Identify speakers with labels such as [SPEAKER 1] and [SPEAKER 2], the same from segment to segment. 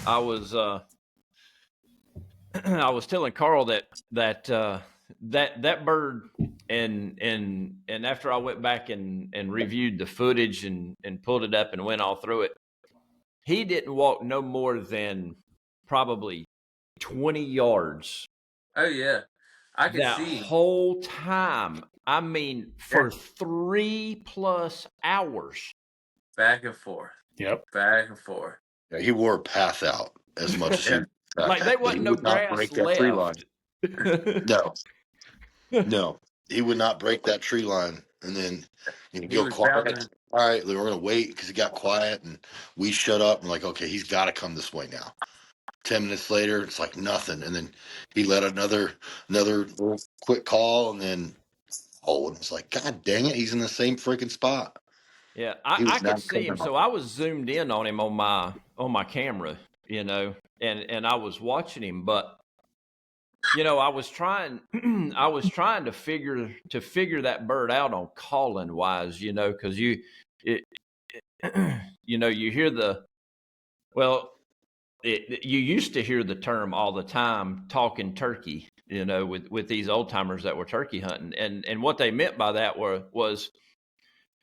[SPEAKER 1] I was I was telling Carl that bird and after I went back and reviewed the footage and pulled it up and went all through it, he didn't walk no more than probably 20 yards
[SPEAKER 2] Oh yeah, I could
[SPEAKER 1] that
[SPEAKER 2] see.
[SPEAKER 1] whole time. I mean,
[SPEAKER 2] Yeah.
[SPEAKER 1] for 3+ hours.
[SPEAKER 2] Back and forth.
[SPEAKER 3] Yep.
[SPEAKER 2] Back and forth.
[SPEAKER 4] Yeah, he wore a path out as much as he
[SPEAKER 1] Like there
[SPEAKER 4] but
[SPEAKER 1] wasn't
[SPEAKER 4] he
[SPEAKER 1] no
[SPEAKER 4] would not
[SPEAKER 1] grass
[SPEAKER 4] break that tree line.
[SPEAKER 1] left.
[SPEAKER 4] No, he would not break that tree line. And then
[SPEAKER 2] He
[SPEAKER 4] go
[SPEAKER 2] was
[SPEAKER 4] quiet.
[SPEAKER 2] bound to-
[SPEAKER 4] All right, we're gonna wait because he got quiet, and we shut up. And like, okay, he's got to come this way now. 10 minutes later, it's like nothing, and then he let another little quick call, and then and it's like, God dang it, he's in the same freaking spot.
[SPEAKER 1] Yeah,
[SPEAKER 4] He
[SPEAKER 1] I
[SPEAKER 4] was
[SPEAKER 1] could
[SPEAKER 4] not
[SPEAKER 1] see him.
[SPEAKER 4] coming
[SPEAKER 1] So
[SPEAKER 4] up.
[SPEAKER 1] I was zoomed in on him on my camera, and I was watching him, but I was trying I was trying to figure that bird out on calling wise, because it, you hear you used to hear the term all the time, talking turkey, with these old timers that were turkey hunting, and what they meant by that was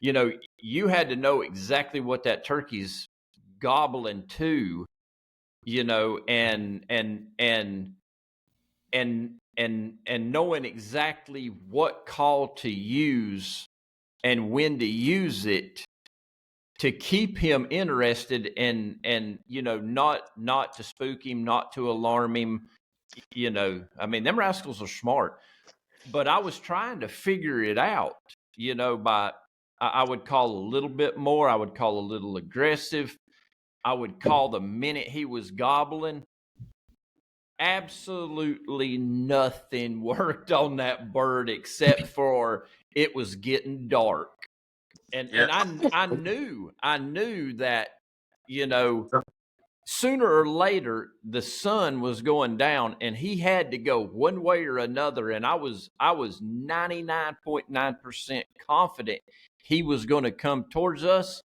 [SPEAKER 1] you had to know exactly what that turkey's gobbling to, and knowing exactly what call to use and when to use it to keep him interested and not to spook him, not to alarm him. I mean, them rascals are smart, but I was trying to figure it out, by I would call a little bit more. I would call a little aggressive. I would call the minute he was gobbling. Absolutely nothing worked on that bird except for it was getting dark. And I knew that, sooner or later the sun was going down and he had to go one way or another, and I was 99.9% confident he was going to come towards us,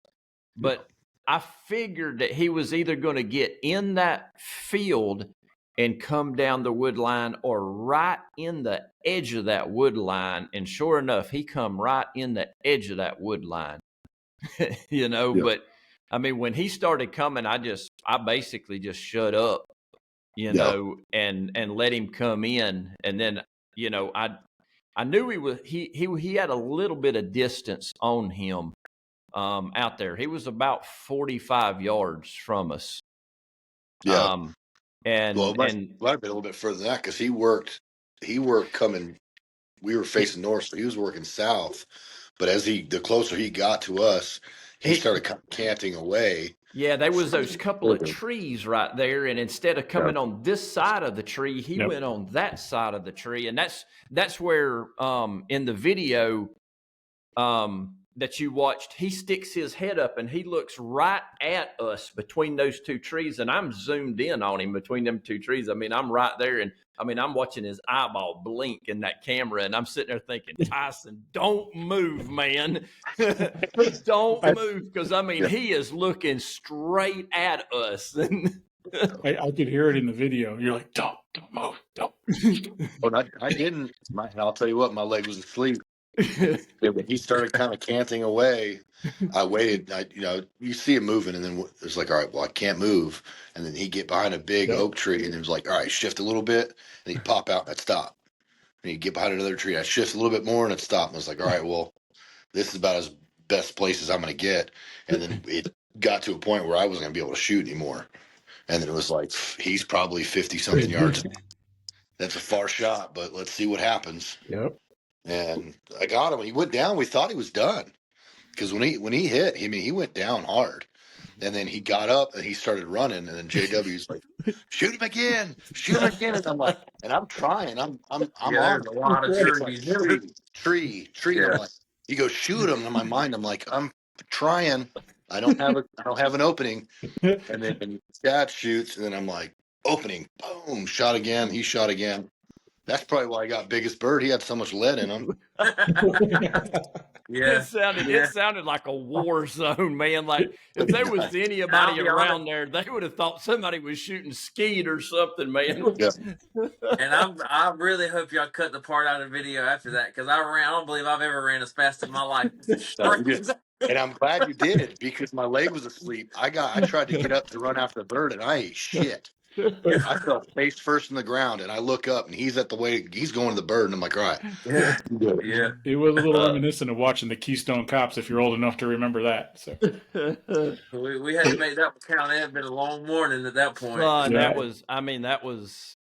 [SPEAKER 1] but I figured that he was either going to get in that field and come down the wood line or right in the edge of that wood line, and sure enough he come right in the edge of that wood line. But I mean, when he started coming, I basically just shut up, and let him come in. And then, I knew he had a little bit of distance on him, out there. He was about 45 yards from us.
[SPEAKER 4] Yeah.
[SPEAKER 1] And
[SPEAKER 4] Well, it might have been a little bit further than that because he worked coming. We were facing north, so he was working south. But the closer he got to us, he started canting away.
[SPEAKER 1] Yeah, there was those couple of trees right there, and instead of coming on this side of the tree, he went on that side of the tree, and that's where in the video that you watched, he sticks his head up and he looks right at us between those two trees, and I'm zoomed in on him between them two trees. I mean, I'm right there, and I mean, I'm watching his eyeball blink in that camera, and I'm sitting there thinking, Tyson, don't move, man. Don't move, because I mean, he is looking straight at us.
[SPEAKER 3] I could hear it in the video. You're like, don't move, don't.
[SPEAKER 4] Well, I didn't. I'll tell you what, my leg was asleep. When he started kind of canting away, I waited. You see him moving, and then it's like, all right, well, I can't move. And then he'd get behind a big oak tree, and it was like, all right, shift a little bit, and he'd pop out, and I'd stop. And he'd get behind another tree, I'd shift a little bit more, and I'd stop. And I was like, all right, well, this is about as best place as I'm going to get. And then it got to a point where I wasn't going to be able to shoot anymore. And then it was like, he's probably 50-something yards. That's a far shot, but let's see what happens.
[SPEAKER 3] Yep.
[SPEAKER 4] And I got him. He went down. We thought he was done because when he hit, he went down hard. And then he got up and he started running. And then JW's like, "Shoot him again! Shoot him again!" And I'm like, and I'm trying. I'm on
[SPEAKER 2] there's a lot of
[SPEAKER 4] like,
[SPEAKER 2] trees.
[SPEAKER 4] tree.
[SPEAKER 2] Yeah.
[SPEAKER 4] And I'm like, he goes, "Shoot him!" And in my mind, I'm like, I'm trying. I don't have an opening. And then Dad shoots, and then I'm like, opening, boom, shot again. He shot again. That's probably why I got biggest bird. He had so much lead in him.
[SPEAKER 2] Yeah.
[SPEAKER 1] It sounded like a war zone, man. Like if there was
[SPEAKER 2] I'll
[SPEAKER 1] anybody
[SPEAKER 2] be honest,
[SPEAKER 1] around there, they would have thought somebody was shooting skeet or something, man.
[SPEAKER 4] Yeah.
[SPEAKER 2] and I really hope y'all cut the part out of the video after that because I don't believe I've ever ran as fast in my life.
[SPEAKER 4] No, you did. And I'm glad you did because my leg was asleep. I tried to get up to run after the bird and I ate shit. I fell face first in the ground and I look up and he's going to the bird and I'm like, all right.
[SPEAKER 2] Yeah.
[SPEAKER 4] I'm good.
[SPEAKER 2] Yeah.
[SPEAKER 3] It was a little reminiscent of watching the Keystone Cops, if you're old enough to remember that. So
[SPEAKER 2] We had to make that one count. It had been a long morning at that point.
[SPEAKER 1] Son,
[SPEAKER 3] Yeah.
[SPEAKER 1] that was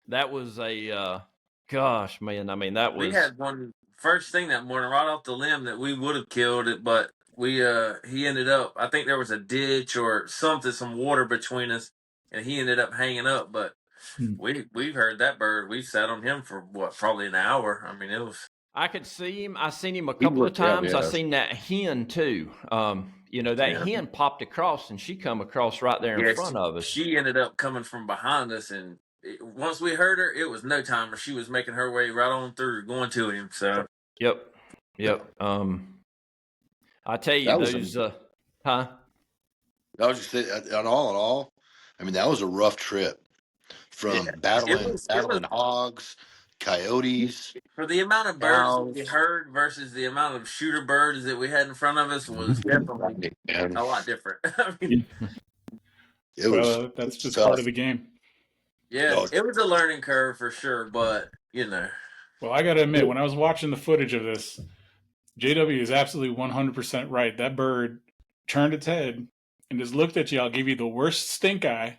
[SPEAKER 1] that was a gosh, man. I mean, that
[SPEAKER 2] We
[SPEAKER 1] was
[SPEAKER 2] had one first thing that morning right off the limb that we would have killed it, but he ended up, I think there was a ditch or something, some water between us, and he ended up hanging up. But we heard that bird. We sat on him for what, probably an hour. I mean, it was.
[SPEAKER 1] I could see him. I seen him a
[SPEAKER 4] He
[SPEAKER 1] couple of
[SPEAKER 4] looked at me,
[SPEAKER 1] times. I
[SPEAKER 4] yeah.
[SPEAKER 1] seen that hen too. That hen popped across and she come across right there in front of us.
[SPEAKER 2] She ended up coming from behind us, and once we heard her, it was no timer. She was making her way right on through, going to him. So.
[SPEAKER 1] Yep. I tell you,
[SPEAKER 4] That was
[SPEAKER 1] those
[SPEAKER 4] I was just saying, on all, I mean, that was a rough trip from battling hogs, coyotes.
[SPEAKER 2] For the amount of birds that we heard versus the amount of shooter birds that we had in front of us was definitely a lot different. I mean,
[SPEAKER 4] it was.
[SPEAKER 3] That's just
[SPEAKER 4] tough.
[SPEAKER 3] part of the game.
[SPEAKER 2] Yeah, it was a learning curve for sure, but
[SPEAKER 3] Well, I got to admit, when I was watching the footage of this, JW is absolutely 100% right. That bird turned its head and just looked at you. I'll give you the worst stink eye.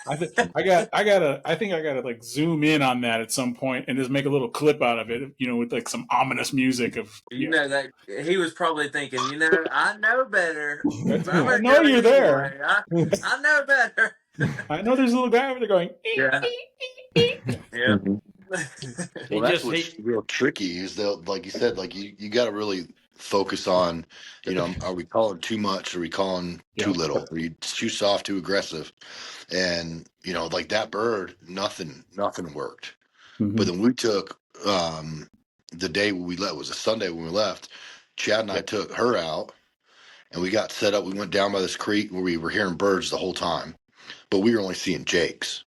[SPEAKER 3] I think I gotta like zoom in on that at some point and just make a little clip out of it, with like some ominous music of.
[SPEAKER 2] that he was probably thinking, I know better.
[SPEAKER 3] I know you're there.
[SPEAKER 2] I know better.
[SPEAKER 3] I know there's a little guy over there going.
[SPEAKER 2] Yeah.
[SPEAKER 4] Well, that's what's real tricky is that, like you said, like you got to really focus on, are we calling too much? Are we calling too little? Are you too soft, too aggressive? And like that bird, nothing worked.
[SPEAKER 3] Mm-hmm.
[SPEAKER 4] But then we took the day we left, it was a Sunday when we left. Chad and I took her out, and we got set up. We went down by this creek where we were hearing birds the whole time, but we were only seeing jakes.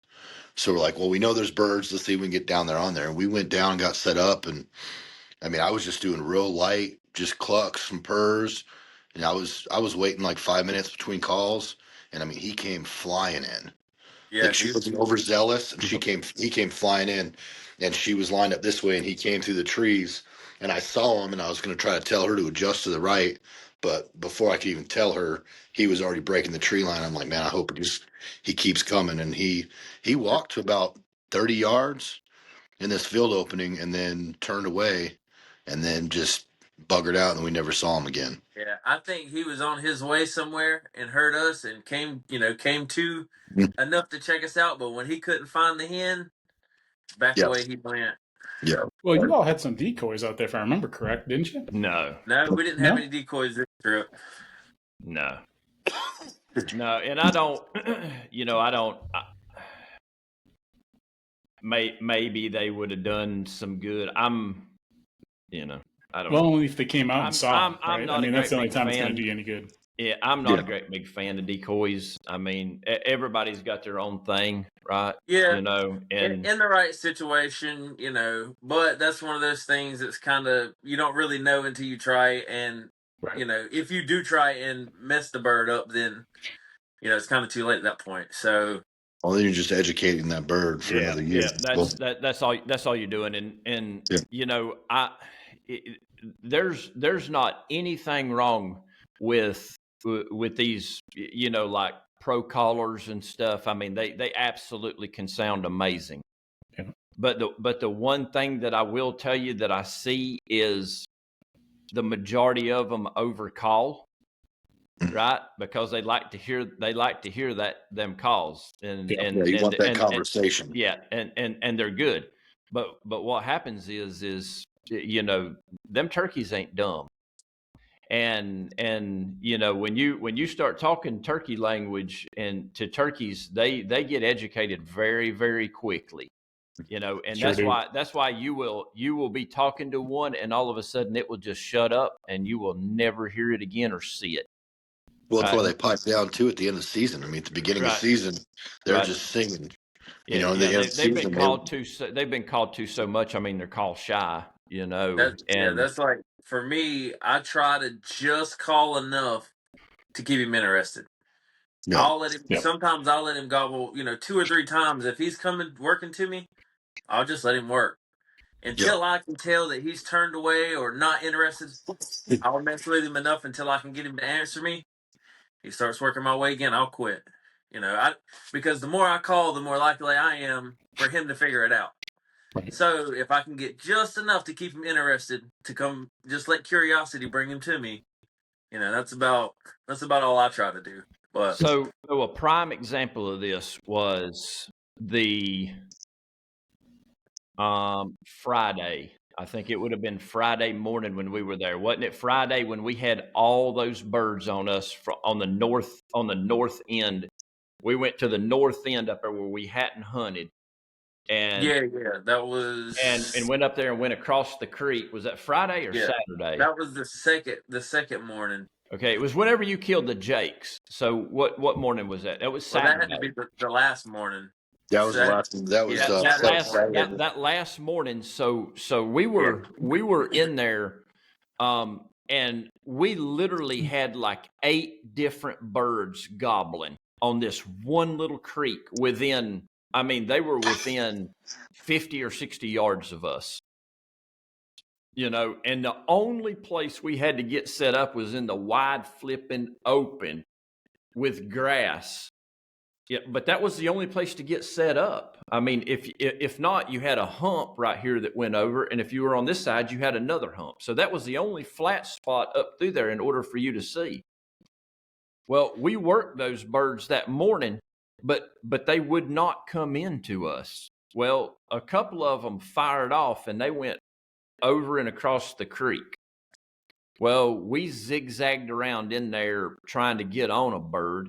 [SPEAKER 4] So we're like, well, we know there's birds. Let's see if we can get down there on there. And we went down, got set up, and I mean, I was just doing real light, just clucks and purrs. And I was waiting like 5 minutes between calls, and I mean, he came flying in.
[SPEAKER 2] Yeah,
[SPEAKER 4] like she wasn't overzealous, and he came flying in, and she was lined up this way, and he came through the trees, and I saw him, and I was going to try to tell her to adjust to the right, but before I could even tell her, he was already breaking the tree line. I'm like, man, I hope he keeps coming, and he walked to about 30 yards in this field opening, and then turned away, and then just buggered out, and we never saw him again.
[SPEAKER 2] Yeah, I think he was on his way somewhere and heard us and came to enough to check us out. But when he couldn't find the hen, back away he went.
[SPEAKER 4] Yeah.
[SPEAKER 3] Well, you all had some decoys out there, if I remember correct, didn't you?
[SPEAKER 1] No,
[SPEAKER 2] we didn't have any decoys this trip.
[SPEAKER 1] No, and I don't. I don't. Maybe they would have done some good. I don't.
[SPEAKER 3] Well, only if they came out and saw.
[SPEAKER 1] I'm not.
[SPEAKER 3] I mean, that's the only time it's going to do any good.
[SPEAKER 1] Yeah, I'm not a great big fan of decoys. I mean, everybody's got their own thing, right?
[SPEAKER 2] Yeah,
[SPEAKER 1] and
[SPEAKER 2] in the right situation, But that's one of those things that's kind of you don't really know until you try, and if you do try and mess the bird up, then it's kind of too late at that point. So.
[SPEAKER 4] Well, then you're just educating that bird for another year.
[SPEAKER 1] Yeah, that's all you're doing, and there's not anything wrong with these, like pro callers and stuff. I mean, they absolutely can sound amazing. Yeah. But the one thing that I will tell you that I see is the majority of them overcall. Right, because they like to hear them calls, and
[SPEAKER 4] you want that conversation.
[SPEAKER 1] And they're good, but what happens is them turkeys ain't dumb, and when you start talking turkey language and to turkeys, they get educated very, very quickly. You know, and
[SPEAKER 3] Sure do.
[SPEAKER 1] that's why you will be talking to one, and all of a sudden it will just shut up, and you will never hear it again or see it.
[SPEAKER 4] Well, that's why they pipe down too at the end of the season. I mean, at the beginning of
[SPEAKER 1] Right,
[SPEAKER 4] season, they're
[SPEAKER 1] right.
[SPEAKER 4] just singing. You
[SPEAKER 1] Yeah,
[SPEAKER 4] know, at the
[SPEAKER 1] yeah.
[SPEAKER 4] end of the
[SPEAKER 1] They've been
[SPEAKER 4] season,
[SPEAKER 1] called to they've been called to so much. I mean, they're called shy. You know, and
[SPEAKER 2] That's like for me. I try to just call enough to keep him interested.
[SPEAKER 4] yeah,
[SPEAKER 2] I'll let him. Sometimes I'll let him gobble. 2 or 3 times. If he's coming working to me, I'll just let him work
[SPEAKER 4] yeah,
[SPEAKER 2] until I can tell that he's turned away or not interested. I'll mess with him enough until I can get him to answer me. He starts working my way again, I'll quit. Because the more I call, the more likely I am for him to figure it out.
[SPEAKER 3] Right.
[SPEAKER 2] So if I can get just enough to keep him interested, to come, just let curiosity bring him to me. That's about all I try to do. But
[SPEAKER 1] so a prime example of this was the Friday. I think it would have been Friday morning when we were there, wasn't it? Friday when we had all those birds on us on the north end. We went to the north end up there where we hadn't hunted, and
[SPEAKER 2] yeah, that was
[SPEAKER 1] and went up there and went across the creek. Was that Friday or Saturday?
[SPEAKER 2] That was the second morning.
[SPEAKER 1] Okay, it was whenever you killed the jakes. So what morning was that? That was
[SPEAKER 2] Well,
[SPEAKER 1] Saturday.
[SPEAKER 2] that had to be the last morning.
[SPEAKER 4] that was the last. That was
[SPEAKER 1] that last morning. So we were in there, and we literally had like 8 different birds gobbling on this one little creek within. I mean, they were within 50 or 60 yards of us. And the only place we had to get set up was in the wide flipping open with grass. Yeah, but that was the only place to get set up. I mean, if not, you had a hump right here that went over, and if you were on this side, you had another hump. So that was the only flat spot up through there in order for you to see. Well, we worked those birds that morning, but they would not come into us. Well, a couple of them fired off, and they went over and across the creek. Well, we zigzagged around in there trying to get on a bird,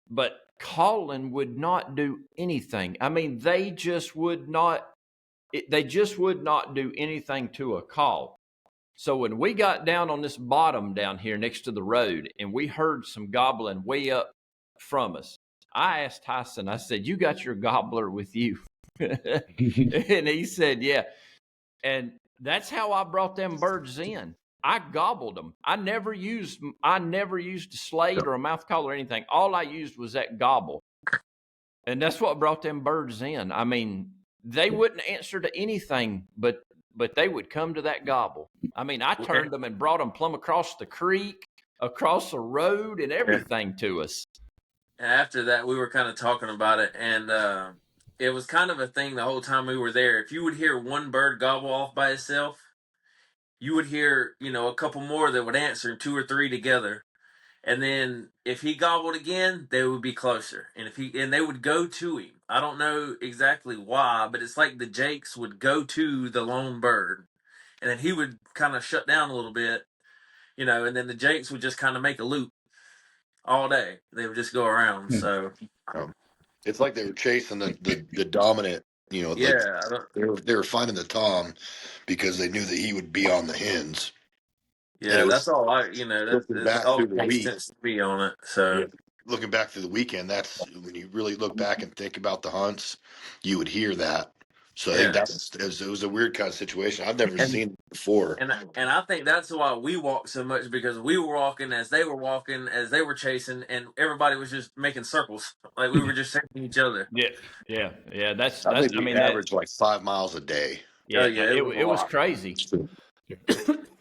[SPEAKER 1] but calling would not do anything. I mean, they just would not do anything to a call. So when we got down on this bottom down here next to the road and we heard some gobbling way up from us, I asked Tyson, I said, "You got your gobbler with you?" And he said, "Yeah." And that's how I brought them birds in. I gobbled them. I never used a slate or a mouth call or anything. All I used was that gobble. And that's what brought them birds in. I mean, they wouldn't answer to anything, but they would come to that gobble. I mean, I turned them and brought them plumb across the creek, across the road, and everything to us.
[SPEAKER 2] And after that, we were kind of talking about it, and it was kind of a thing the whole time we were there. If you would hear one bird gobble off by itself, you would hear, a couple more that would answer, 2 or 3 together. And then if he gobbled again, they would be closer. And they would go to him. I don't know exactly why, but it's like the jakes would go to the lone bird. And then he would kind of shut down a little bit, and then the jakes would just kind of make a loop all day. They would just go around. So
[SPEAKER 4] it's like they were chasing the dominant. Like they were finding the tom because they knew that he would be on the hens.
[SPEAKER 2] Yeah, that's all that's all
[SPEAKER 4] through
[SPEAKER 2] that makes sense to me on it. So
[SPEAKER 4] looking back through the weekend, that's when you really look back and think about the hunts, you would hear that. So I think it was a weird kind of situation. I've never seen it before.
[SPEAKER 2] And I think that's why we walked so much, because we were walking as they were chasing, and everybody was just making circles. Like we were just chasing each other.
[SPEAKER 1] Yeah. That's
[SPEAKER 4] I think we averaged like 5 miles a day.
[SPEAKER 1] Yeah, it was crazy.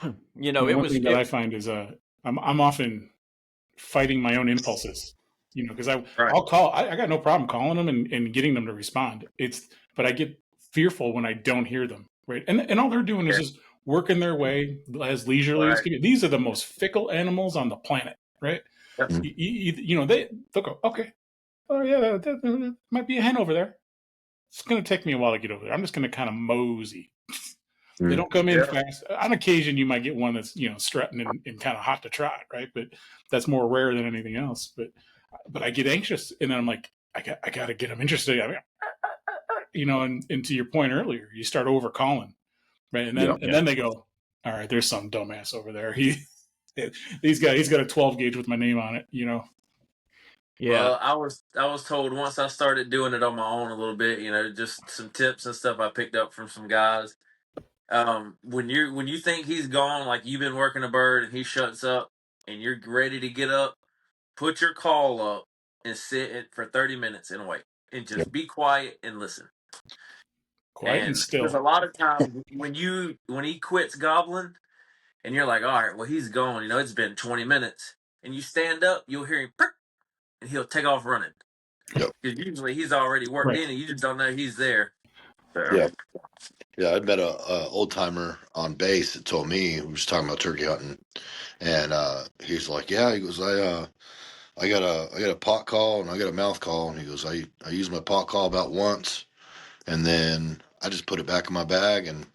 [SPEAKER 3] One thing that I find is I'm often fighting my own impulses, because I'll call. I got no problem calling them and getting them to respond. But I get fearful when I don't hear them, right? And all they're doing is just working their way as leisurely as can be. These are the most fickle animals on the planet, right?
[SPEAKER 2] Yep.
[SPEAKER 3] They'll go, okay, oh yeah, there might be a hen over there. It's going to take me a while to get over there. I'm just going to kind of mosey. They don't come in fast. On occasion, you might get one that's strutting and kind of hot to trot, right? But that's more rare than anything else. But I get anxious, and then I'm like, I got to get them interested. I mean, and to your point earlier, you start over calling, right? And then they go, all right, there's some dumbass over there. He's got a 12 gauge with my name on it,
[SPEAKER 1] Yeah.
[SPEAKER 2] Well, I was told once I started doing it on my own a little bit, just some tips and stuff I picked up from some guys. When you think he's gone, like you've been working a bird and he shuts up and you're ready to get up, put your call up and sit it for 30 minutes and wait and just be quiet and listen.
[SPEAKER 3] Quiet and
[SPEAKER 2] There's a
[SPEAKER 3] still.
[SPEAKER 2] lot of times when he quits gobbling and you're like, all right, well he's gone. It's been 20 minutes, and you stand up, you'll hear him, "Prick," and he'll take off running.
[SPEAKER 4] Yep.
[SPEAKER 2] Because usually he's already worked
[SPEAKER 3] Right.
[SPEAKER 2] in, and you just don't know he's there. So.
[SPEAKER 4] Yeah. I met a old timer on base that told me, he was talking about turkey hunting, and he's like, yeah, he goes, I got a pot call and I got a mouth call, and he goes, I use my pot call about once, and then I just put it back in my bag and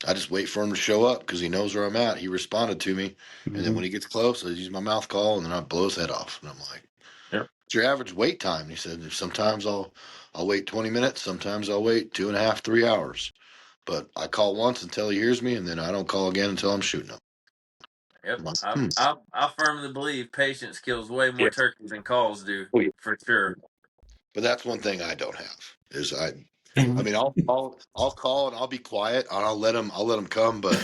[SPEAKER 4] I just wait for him to show up because he knows where I'm at. He responded to me, and then when he gets close, I use my mouth call and then I blow his head off. And I'm like, "What's your average wait time?" And he said, "Sometimes I'll wait 20 minutes. Sometimes I'll wait 2.5, 3 hours. But I call once until he hears me, and then I don't call again until I'm shooting him."
[SPEAKER 2] Yep,
[SPEAKER 4] Like,
[SPEAKER 2] I firmly believe patience kills way more turkeys than calls do, for sure.
[SPEAKER 4] But that's one thing I don't have is I mean, I'll call and I'll be quiet and I'll let him come, but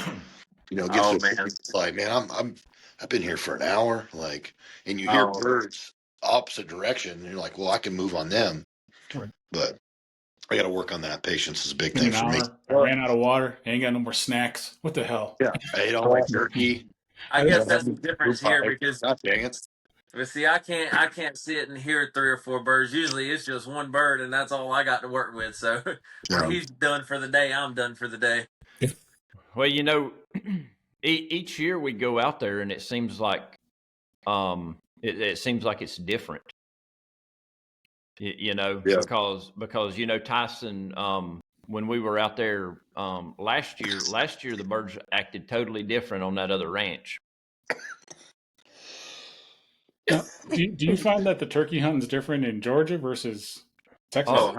[SPEAKER 4] it gets
[SPEAKER 2] Oh
[SPEAKER 4] to
[SPEAKER 2] man,
[SPEAKER 4] it's like, man, I've been here for an hour, like, and you hear
[SPEAKER 2] oh
[SPEAKER 4] birds opposite direction, and you're like, well, I can move on them,
[SPEAKER 3] Right.
[SPEAKER 4] but I got to work on that. Patience is a big
[SPEAKER 3] In
[SPEAKER 4] thing
[SPEAKER 3] an
[SPEAKER 4] for me.
[SPEAKER 3] hour, I ran out of water. I ain't got no more snacks. What the hell?
[SPEAKER 4] Yeah, I ate all my turkey.
[SPEAKER 2] I guess that's the difference here because
[SPEAKER 4] God dang it.
[SPEAKER 2] but see, I can't sit and hear 3 or 4 birds. Usually, it's just one bird, and that's all I got to work with. So when he's done for the day, I'm done for the day.
[SPEAKER 1] Well, each year we go out there, and it seems like it seems like it's different. Because Tyson, when we were out there last year the birds acted totally different on that other ranch.
[SPEAKER 3] Now, do you find that the turkey hunting's different in Georgia versus Texas?
[SPEAKER 2] Oh,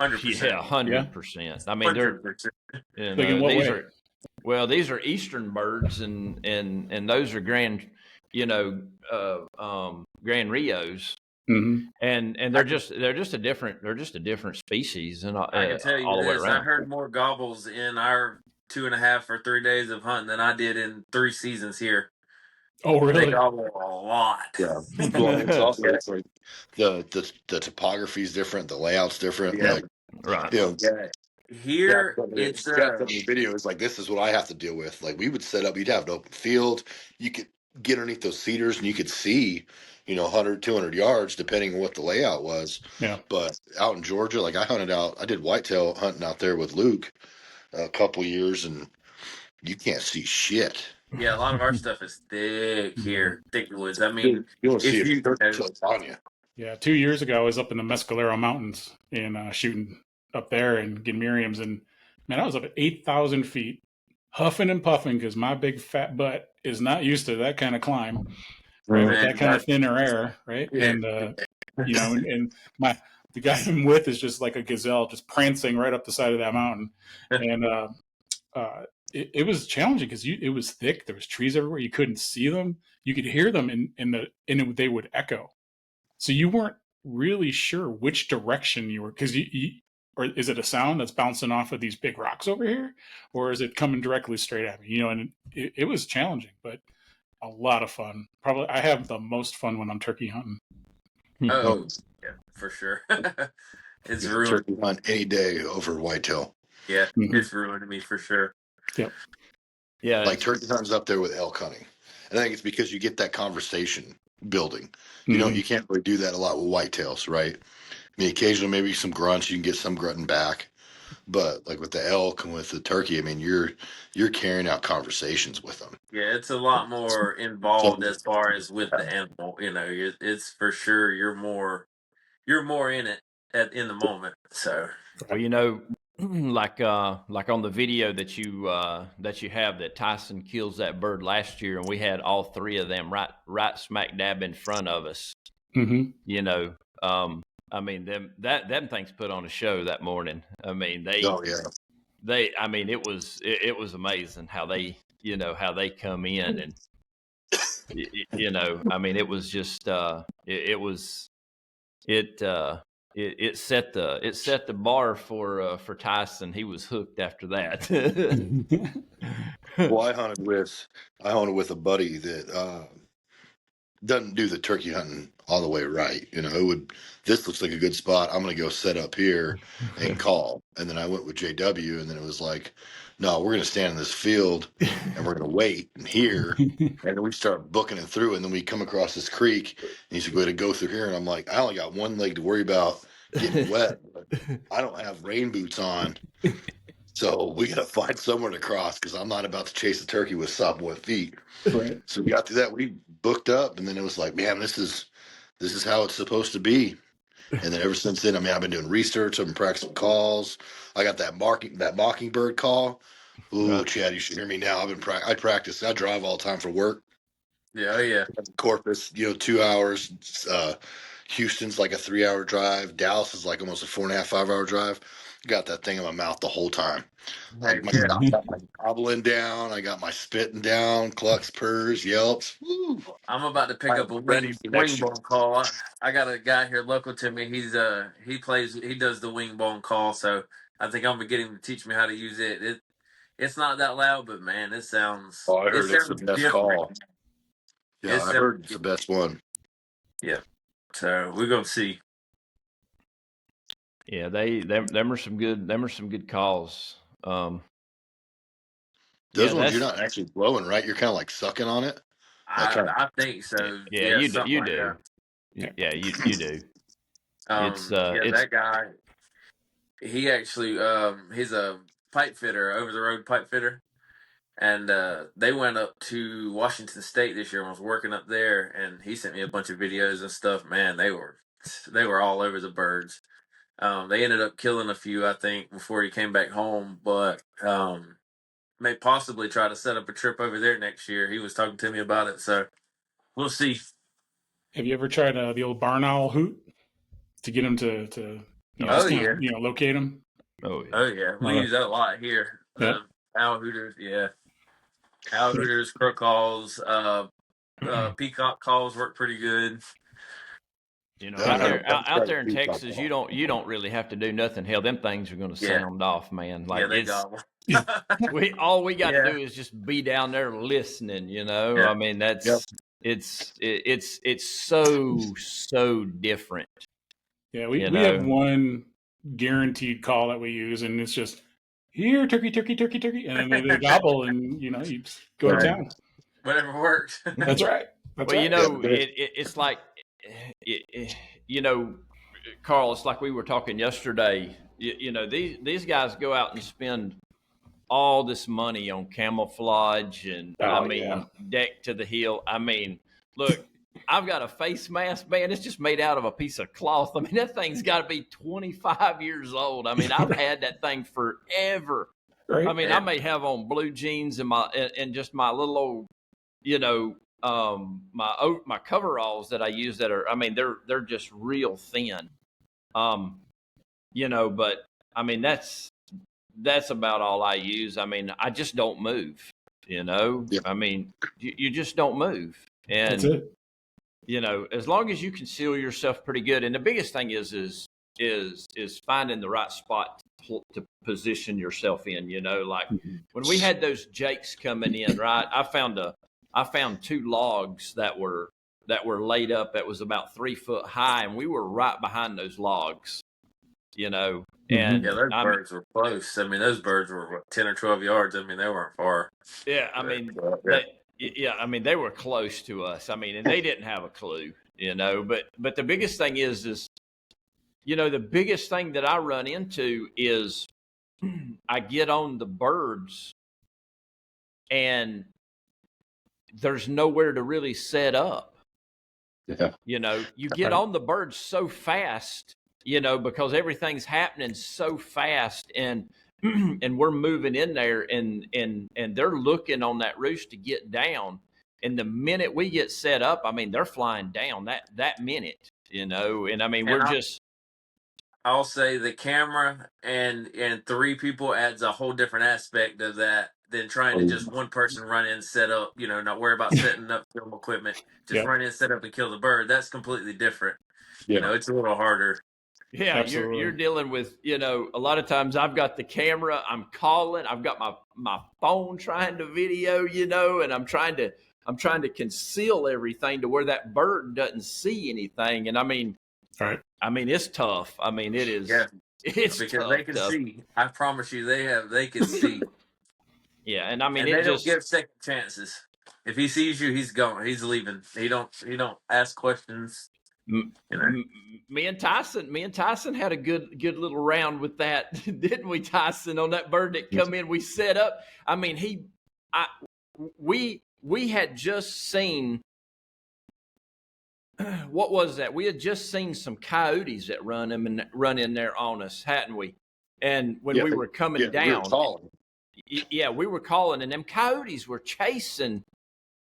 [SPEAKER 2] 100%.
[SPEAKER 1] Yeah, 100%. I mean, they're
[SPEAKER 2] 100%.
[SPEAKER 3] Like in what way?
[SPEAKER 1] These are eastern birds, and those are Grand Rios.
[SPEAKER 3] Mm-hmm.
[SPEAKER 1] And they're just a different species, and
[SPEAKER 2] I can tell you
[SPEAKER 1] all the way
[SPEAKER 2] this:
[SPEAKER 1] around.
[SPEAKER 2] I heard more gobbles in our 2.5 or 3 days of hunting than I did in 3 seasons here.
[SPEAKER 3] Oh, really?
[SPEAKER 2] They gobble a lot.
[SPEAKER 4] Yeah. Well, it's also it's like the topography is different, the layout's different.
[SPEAKER 2] Yeah.
[SPEAKER 4] Like,
[SPEAKER 1] Right.
[SPEAKER 2] Here
[SPEAKER 4] it's the video is like, this is what I have to deal with. Like, we would set up, you'd have an open field, you could get underneath those cedars and you could see 100, 200 yards depending on what the layout was.
[SPEAKER 3] Yeah.
[SPEAKER 4] But out in Georgia, like, I did whitetail hunting out there with Luke a couple years, and you can't see shit.
[SPEAKER 2] Yeah, a lot of our stuff is thick here, thick woods. I mean,
[SPEAKER 4] you want to see
[SPEAKER 2] if you
[SPEAKER 4] on you.
[SPEAKER 3] Yeah, 2 years ago I was up in the Mescalero Mountains and shooting up there and getting Miriam's, and man, I was up at 8,000 feet, huffing and puffing because my big fat butt is not used to that kind of climb, right? With that kind of thinner air, right?
[SPEAKER 2] Yeah.
[SPEAKER 3] And and the guy I'm with is just like a gazelle, just prancing right up the side of that mountain, and it was challenging because it was thick. There was trees everywhere. You couldn't see them. You could hear them, and they would echo. So you weren't really sure which direction you were, because or is it a sound that's bouncing off of these big rocks over here, or is it coming directly straight at me? And it was challenging, but a lot of fun. Probably I have the most fun when I'm turkey hunting.
[SPEAKER 2] Oh, yeah, for sure. It's ruined.
[SPEAKER 4] Turkey hunt any day over whitetail.
[SPEAKER 2] Yeah, it's ruined me for sure.
[SPEAKER 3] Yep.
[SPEAKER 1] Yeah,
[SPEAKER 4] like turkey hunting's up there with elk hunting, and I think it's because you get that conversation building. You can't really do that a lot with whitetails, right? I mean, occasionally maybe some grunts, you can get some grunting back, but like with the elk and with the turkey, I mean, you're carrying out conversations with them.
[SPEAKER 2] Yeah, it's a lot more involved as far as with the animal. It's for sure you're more in it in the moment. So,
[SPEAKER 1] well, like on the video that you have, that Tyson kills that bird last year, and we had all 3 of them right smack dab in front of us.
[SPEAKER 3] Mm-hmm.
[SPEAKER 1] I mean, them things put on a show that morning. I mean,
[SPEAKER 4] Oh yeah.
[SPEAKER 1] I mean, it was amazing how they, how they come in and, I mean, it was just, it set the bar for Tyson. He was hooked after that.
[SPEAKER 4] Well, I hunted with a buddy that doesn't do the turkey hunting all the way right. This looks like a good spot. I'm going to go set up here and call. And then I went with JW, and then it was like, no, we're going to stand in this field and we're going to wait and hear. And then we start booking it through, and then we come across this creek, and he said, go ahead and go through here. And I'm like, I only got one leg to worry about getting wet. But I don't have rain boots on. So we got to find somewhere to cross because I'm not about to chase a turkey with soft feet.
[SPEAKER 3] Right.
[SPEAKER 4] So we got through that. We booked up, and then it was like, man, this is how it's supposed to be. And then ever since then, I mean, I've been doing research. I've been practicing calls. I got that mockingbird call. Ooh,
[SPEAKER 1] Right.
[SPEAKER 4] Chad, you should hear me now. I practice. I drive all the time for work.
[SPEAKER 2] Yeah, oh yeah.
[SPEAKER 4] Corpus, 2 hours. Houston's like a 3-hour drive. Dallas is like almost a 4.5, 5-hour drive. Got that thing in my mouth the whole time. I
[SPEAKER 2] Heck yeah.
[SPEAKER 4] got my gobbling down. I got my spitting down. Clucks, purrs, yelps. Woo.
[SPEAKER 2] I'm about to pick up a
[SPEAKER 4] Ready for next
[SPEAKER 2] wing
[SPEAKER 4] year.
[SPEAKER 2] bone call. I got a guy here local to me. He does the wing bone call, so I think I'm gonna get him to teach me how to use it. It's not that loud, but man,
[SPEAKER 4] Oh, I
[SPEAKER 2] it
[SPEAKER 4] heard it's the
[SPEAKER 2] sounds
[SPEAKER 4] best
[SPEAKER 2] different.
[SPEAKER 4] call. Yeah,
[SPEAKER 2] It
[SPEAKER 4] I
[SPEAKER 2] sounds
[SPEAKER 4] heard it's the best one.
[SPEAKER 2] yeah. So we're gonna see.
[SPEAKER 1] Yeah, them are some good calls.
[SPEAKER 4] Those
[SPEAKER 1] Yeah,
[SPEAKER 4] ones you're not actually blowing, right? You're kind of like sucking on it. Like kind of,
[SPEAKER 2] I think so.
[SPEAKER 1] yeah,
[SPEAKER 2] Yeah,
[SPEAKER 1] you
[SPEAKER 2] something
[SPEAKER 1] you
[SPEAKER 2] like
[SPEAKER 1] do.
[SPEAKER 2] that.
[SPEAKER 1] Yeah, you do. It's
[SPEAKER 2] Yeah,
[SPEAKER 1] it's
[SPEAKER 2] that guy. He actually he's a pipe fitter, over the road pipe fitter. And they went up to Washington State this year and was working up there, and he sent me a bunch of videos and stuff. Man, they were all over the birds. They ended up killing a few, I think, before he came back home, but may possibly try to set up a trip over there next year. He was talking to me about it, so we'll see.
[SPEAKER 3] Have you ever tried the old barn owl hoot to get them to
[SPEAKER 2] Oh
[SPEAKER 3] just kind
[SPEAKER 2] yeah,
[SPEAKER 3] of locate them?
[SPEAKER 1] oh yeah.
[SPEAKER 2] oh yeah, we use that a lot here.
[SPEAKER 3] Yeah.
[SPEAKER 2] Owl hooters, yeah, owl hooters, crow calls, peacock calls work pretty good.
[SPEAKER 1] Out there in Texas, you don't really have to do nothing. Hell, them things are going to
[SPEAKER 2] Yeah.
[SPEAKER 1] sound off, man. Like
[SPEAKER 2] Yeah, they got one.
[SPEAKER 1] all we got
[SPEAKER 2] Yeah.
[SPEAKER 1] to do is just be down there listening.
[SPEAKER 2] Yeah.
[SPEAKER 1] I mean, it's so different.
[SPEAKER 3] Yeah, we have one guaranteed call that we use, and it's just here, turkey, turkey, turkey, turkey, and then they gobble, and you just go to town.
[SPEAKER 2] Whatever works.
[SPEAKER 3] That's right.
[SPEAKER 1] Well, it's like, Carl, it's like we were talking yesterday. These guys go out and spend all this money on camouflage and deck to the hill. I mean, look, I've got a face mask, man. It's just made out of a piece of cloth. I mean, that thing's got to be 25 years old. I mean, I've had that thing forever. Right. I mean, I may have on blue jeans and just my little old, my coveralls that I use that are, I mean, they're just real thin. But I mean, that's about all I use. I mean, I just don't move,
[SPEAKER 4] Yeah.
[SPEAKER 1] I mean, you just don't move. And,
[SPEAKER 3] that's it.
[SPEAKER 1] As long as you conceal yourself pretty good. And the biggest thing is finding the right spot to position yourself in, like when we had those jakes coming in, right? I found 2 logs that were laid up that was about 3 foot high, and we were right behind those logs, and
[SPEAKER 2] yeah, those birds were close. I mean, those birds were 10 or 12 yards. I mean, they weren't far.
[SPEAKER 1] Yeah, I mean, I mean, they were close to us. I mean, and they didn't have a clue, but the biggest thing is the biggest thing that I run into is I get on the birds and there's nowhere to really set up.
[SPEAKER 4] Yeah.
[SPEAKER 1] You get on the birds so fast, because everything's happening so fast, and we're moving in there, and they're looking on that roost to get down. And the minute we get set up, I mean, they're flying down that minute, and I mean,
[SPEAKER 2] I'll say the camera and 3 people adds a whole different aspect of that than trying to just one person run in, set up, not worry about setting up film equipment, just
[SPEAKER 3] Yeah,
[SPEAKER 2] run in, set up and kill the bird. That's completely different.
[SPEAKER 4] Yeah.
[SPEAKER 2] It's a little harder.
[SPEAKER 1] Yeah, you're
[SPEAKER 3] absolutely.
[SPEAKER 1] dealing with, a lot of times I've got the camera, I'm calling, I've got my phone trying to video, and I'm trying to conceal everything to where that bird doesn't see anything. And
[SPEAKER 3] Right.
[SPEAKER 1] it's tough. It is
[SPEAKER 2] Yeah,
[SPEAKER 1] it's
[SPEAKER 2] because they can
[SPEAKER 1] tough.
[SPEAKER 2] see. I promise you, they can see,
[SPEAKER 1] Yeah, and
[SPEAKER 2] and
[SPEAKER 1] it
[SPEAKER 2] they don't
[SPEAKER 1] just
[SPEAKER 2] give second chances. If he sees you, he's gone. He's leaving. He don't ask questions.
[SPEAKER 1] m- me and Tyson had a good little round with that, didn't we, Tyson? On that bird that come in, we set up. We had just seen, what was that? We had just seen some coyotes that run in there on us, hadn't we? And when
[SPEAKER 4] Yeah.
[SPEAKER 1] we were coming
[SPEAKER 4] We were
[SPEAKER 1] down,
[SPEAKER 4] calling.
[SPEAKER 1] yeah, we were calling, and them coyotes were chasing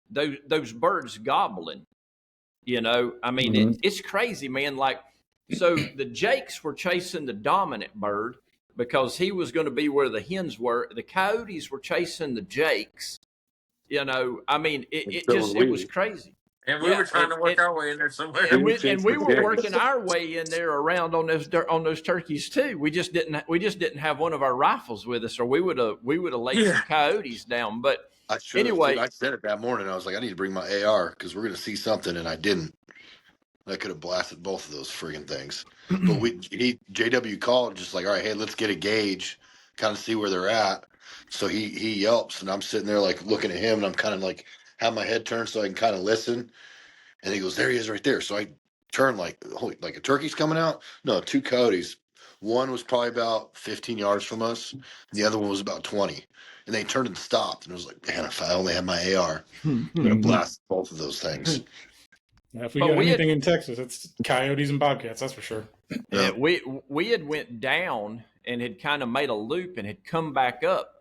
[SPEAKER 1] those birds gobbling. It's crazy, man. Like, so the jakes were chasing the dominant bird because he was going to be where the hens were. The coyotes were chasing the jakes. It was crazy.
[SPEAKER 2] And we were trying to work our way in there somewhere.
[SPEAKER 1] And we were working our way in there around on those turkeys too. We just didn't have one of our rifles with us, or we would have laid some coyotes down. But anyway,
[SPEAKER 4] I said it that morning. I was like, I need to bring my AR because we're going to see something, and I didn't. I could have blasted both of those friggin' things. But JW called just like, all right, hey, let's get a gauge, kind of see where they're at. So he yelps, and I'm sitting there like looking at him, and I'm kind of like have my head turned so I can kind of listen. And he goes, there he is right there. So I turn like, holy, like a turkey's coming out. No, 2 coyotes. One was probably about 15 yards from us. The other one was about 20. And they turned and stopped. And I was like, man, if I only had my AR, I'm going to blast both of those things.
[SPEAKER 3] Yeah, if we got anything in Texas, it's coyotes and bobcats, that's for sure.
[SPEAKER 1] Yeah, we had went down and had kind of made a loop and had come back up,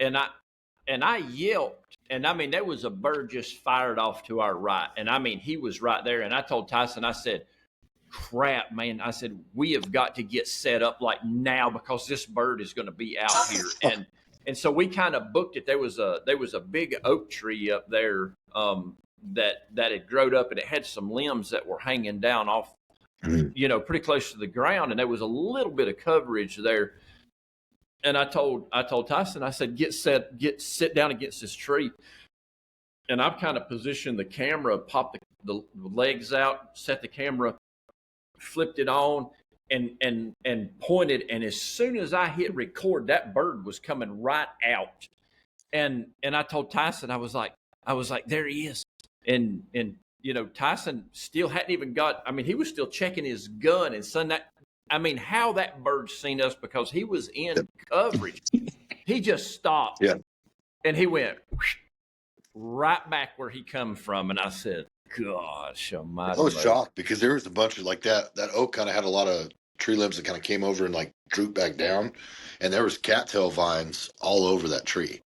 [SPEAKER 1] and I yelped, and there was a bird just fired off to our right, and he was right there, and I told Tyson, I said, crap, man, I said, we have got to get set up like now because this bird is going to be out here. And so we kind of booked it. There was a big oak tree up there that had grown up, and it had some limbs that were hanging down off, pretty close to the ground, and there was a little bit of coverage there. And I told Tyson, I said, sit down against this tree. And I've kind of positioned the camera, popped the legs out, set the camera, flipped it on, and pointed. And as soon as I hit record, that bird was coming right out. And I told Tyson, I was like, there he is. And Tyson still hadn't even got, he was still checking his gun, and son, how that bird seen us, because he was in coverage. He just stopped.
[SPEAKER 4] Yeah.
[SPEAKER 1] And he went right back where he come from. And I said, gosh almighty.
[SPEAKER 4] I was shocked because there was a bunch of like that oak kind of had a lot of tree limbs that kind of came over and like drooped back down. And there was cattail vines all over that tree.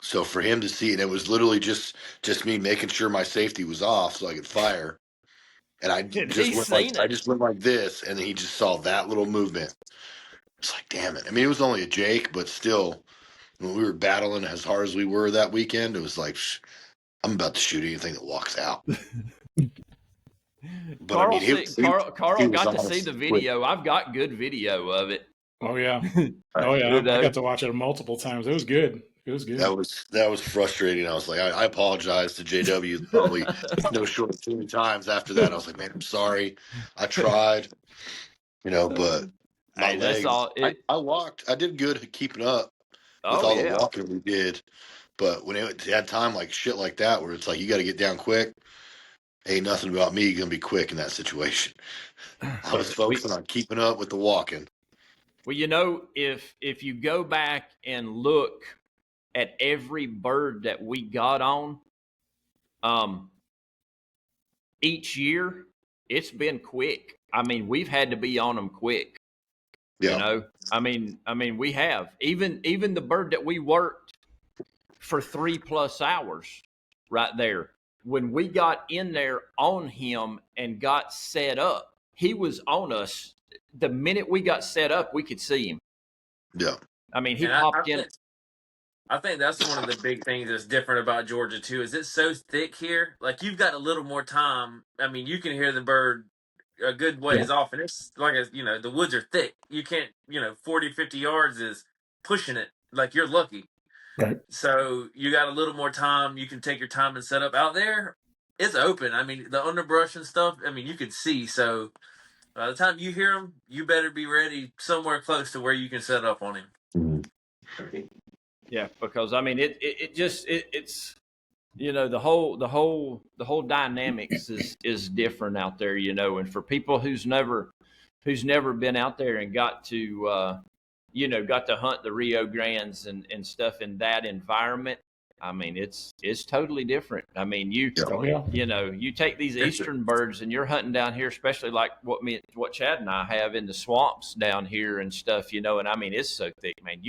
[SPEAKER 4] So for him to see, and it was literally just me making sure my safety was off so I could fire. And I just went like this, and he just saw that little movement. It's like, damn it. It was only a Jake, but still, when we were battling as hard as we were that weekend, it was like, I'm about to shoot anything that walks out. But
[SPEAKER 1] Carl got to see the video. I've got good video of it.
[SPEAKER 3] Oh yeah. I got to watch it multiple times. It was good. It was good.
[SPEAKER 4] That was frustrating. I was like, I apologize to JW probably no short of 2 times after that. I was like, man, I'm sorry. I tried, but my legs. I walked. I did good at keeping up with all the walking we did. But when it had time like shit like that, where it's like you got to get down quick, ain't nothing about me gonna be quick in that situation. I was focusing on keeping up with the walking.
[SPEAKER 1] Well, if you go back and look at every bird that we got on, each year, it's been quick. We've had to be on them quick.
[SPEAKER 4] Yeah.
[SPEAKER 1] We have. Even the bird that we worked for 3+ hours right there, when we got in there on him and got set up, he was on us the minute we got set up, we could see him.
[SPEAKER 4] Yeah.
[SPEAKER 1] I mean, he
[SPEAKER 2] And
[SPEAKER 1] popped in.
[SPEAKER 2] I think that's one of the big things that's different about Georgia too. Is it's so thick here? Like you've got a little more time. I mean, you can hear the bird a good ways off, and it's like the woods are thick. You can't 40, 50 yards is pushing it. Like you're lucky.
[SPEAKER 3] Right.
[SPEAKER 2] So you got a little more time. You can take your time and set up out there. It's open. I mean, the underbrush and stuff. I mean, you can see. So by the time you hear him, you better be ready somewhere close to where you can set up on him.
[SPEAKER 1] Yeah, because I mean, it's the whole dynamics is different out there, and for people who's never been out there and got to hunt the Rio Grandes and stuff in that environment. I mean, it's totally different. I mean, you take these eastern birds and you're hunting down here, especially like what Chad and I have in the swamps down here and stuff, and I mean, it's so thick, man.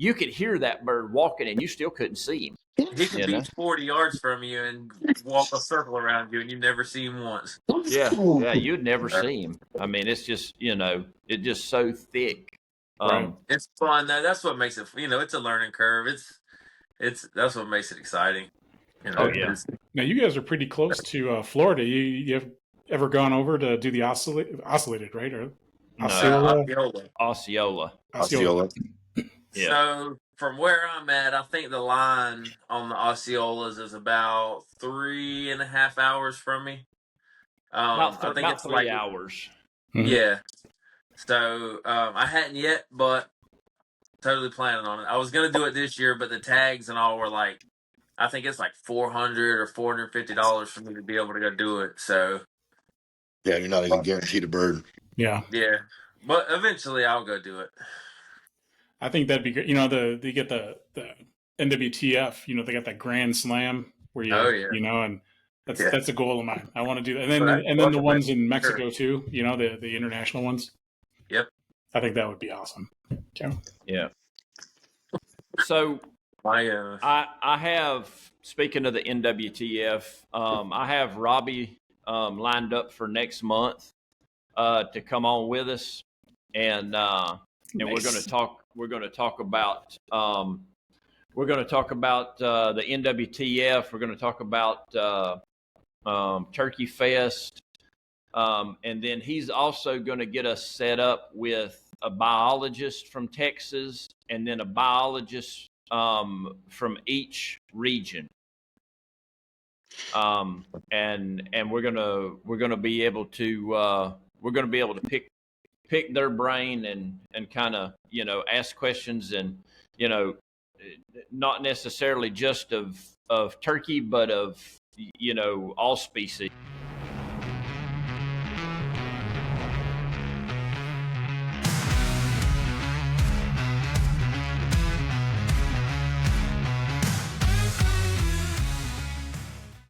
[SPEAKER 1] You could hear that bird walking and you still couldn't see him.
[SPEAKER 2] He can be 40 yards from you and walk a circle around you and you never see him once.
[SPEAKER 1] Yeah, you'd never see him. I mean, it's just, it's just so thick.
[SPEAKER 3] Right.
[SPEAKER 2] It's fun though. That's what makes it. It's a learning curve. That's what makes it exciting.
[SPEAKER 1] Oh yeah.
[SPEAKER 3] Now you guys are pretty close to Florida. You have ever gone over to do the oscillated, right? Or
[SPEAKER 2] Osceola.
[SPEAKER 3] Osceola.
[SPEAKER 1] Yeah.
[SPEAKER 2] So from where I'm at, I think the line on the Osceolas is about 3.5 hours from me. I think
[SPEAKER 1] about
[SPEAKER 2] it's
[SPEAKER 1] 3 hours.
[SPEAKER 2] Yeah. So I hadn't yet, but totally planning on it. I was gonna do it this year, but the tags and all were like, I think it's like $400 or $450 for me to be able to go do it. So
[SPEAKER 4] yeah, you're not even guaranteed a bird.
[SPEAKER 3] Yeah.
[SPEAKER 2] But eventually I'll go do it.
[SPEAKER 3] I think that'd be great. They get the NWTF. They got that Grand Slam where and that's a goal of mine. I want to do that, and then the ones in Mexico too. The international ones.
[SPEAKER 2] Yep.
[SPEAKER 3] I think that would be awesome.
[SPEAKER 1] Yeah. So I have, speaking of the NWTF, I have Robbie lined up for next month to come on with us, and nice. We're going to talk about the NWTF. We're going to talk about Turkey Fest, and then he's also going to get us set up with a biologist from Texas, and then a biologist from each region. And we're gonna be able to pick their brain and kind of ask questions, and not necessarily just of turkey, but of all species.